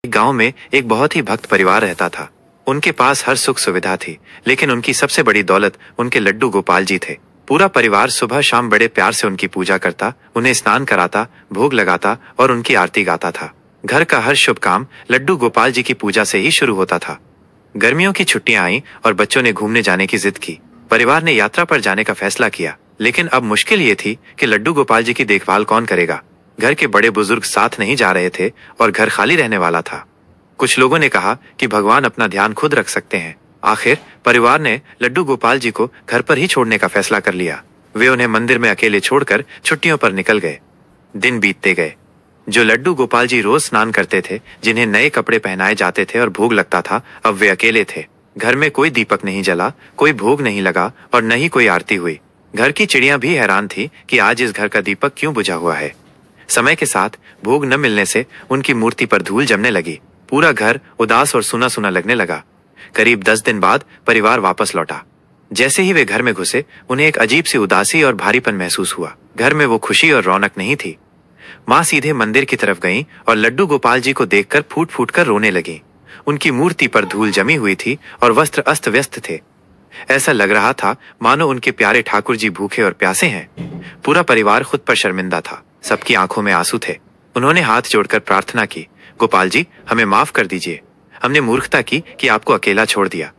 गांव में एक बहुत ही भक्त परिवार रहता था। उनके पास हर सुख सुविधा थी, लेकिन उनकी सबसे बड़ी दौलत उनके लड्डू गोपाल जी थे। पूरा परिवार सुबह शाम बड़े प्यार से उनकी पूजा करता, उन्हें स्नान कराता, भोग लगाता और उनकी आरती गाता था। घर का हर शुभ काम लड्डू गोपाल जी की पूजा से ही शुरू होता था। गर्मियों की छुट्टियां आईं और बच्चों ने घूमने जाने की जिद की। परिवार ने यात्रा पर जाने का फैसला किया, लेकिन अब मुश्किल ये थी कि लड्डू गोपाल जी की देखभाल कौन करेगा। घर के बड़े बुजुर्ग साथ नहीं जा रहे थे और घर खाली रहने वाला था। कुछ लोगों ने कहा कि भगवान अपना ध्यान खुद रख सकते हैं। आखिर परिवार ने लड्डू गोपाल जी को घर पर ही छोड़ने का फैसला कर लिया। वे उन्हें मंदिर में अकेले छोड़कर छुट्टियों पर निकल गए। दिन बीतते गए। जो लड्डू गोपाल जी रोज स्नान करते थे, जिन्हें नए कपड़े पहनाए जाते थे और भोग लगता था, अब वे अकेले थे। घर में कोई दीपक नहीं जला, कोई भोग नहीं लगा और न ही कोई आरती हुई। घर की चिड़ियां भी हैरान थी कि आज इस घर का दीपक क्यों बुझा हुआ है। समय के साथ भोग न मिलने से उनकी मूर्ति पर धूल जमने लगी। पूरा घर उदास और सुना सुना लगने लगा। करीब 10 दिन बाद परिवार वापस लौटा। जैसे ही वे घर में घुसे, उन्हें एक अजीब सी उदासी और भारीपन महसूस हुआ। घर में वो खुशी और रौनक नहीं थी। माँ सीधे मंदिर की तरफ गईं और लड्डू गोपाल जी को देखकर फूट फूट कर रोने लगी। उनकी मूर्ति पर धूल जमी हुई थी और वस्त्र अस्त व्यस्त थे। ऐसा लग रहा था मानो उनके प्यारे ठाकुर जी भूखे और प्यासे हैं। पूरा परिवार खुद पर शर्मिंदा था। सबकी आंखों में आंसू थे। उन्होंने हाथ जोड़कर प्रार्थना की, गोपाल जी, हमें माफ कर दीजिए। हमने मूर्खता की कि आपको अकेला छोड़ दिया।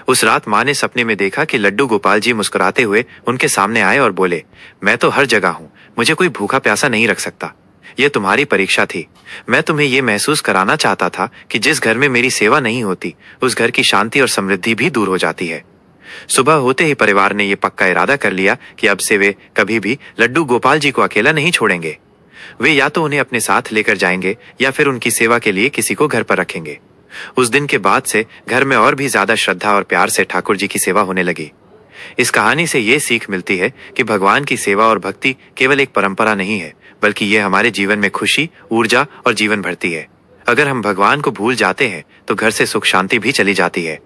उस रात माँ ने सपने में देखा कि लड्डू गोपाल जी मुस्कुराते हुए उनके सामने आए और बोले, मैं तो हर जगह हूँ, मुझे कोई भूखा प्यासा नहीं रख सकता। यह तुम्हारी परीक्षा थी। मैं तुम्हें यह महसूस कराना चाहता था कि जिस घर में मेरी सेवा नहीं होती, उस घर की शांति और समृद्धि भी दूर हो जाती है। सुबह होते ही परिवार ने यह पक्का इरादा कर लिया कि अब से वे कभी भी लड्डू गोपाल जी को अकेला नहीं छोड़ेंगे। वे या तो उन्हें अपने साथ लेकर जाएंगे या फिर उनकी सेवा के लिए किसी को घर पर रखेंगे। उस दिन के बाद से घर में और भी ज्यादा श्रद्धा और प्यार से ठाकुर जी की सेवा होने लगी। इस कहानी से ये सीख मिलती है कि भगवान की सेवा और भक्ति केवल एक परंपरा नहीं है, बल्कि ये हमारे जीवन में खुशी, ऊर्जा और जीवन भरती है। अगर हम भगवान को भूल जाते हैं तो घर से सुख शांति भी चली जाती है।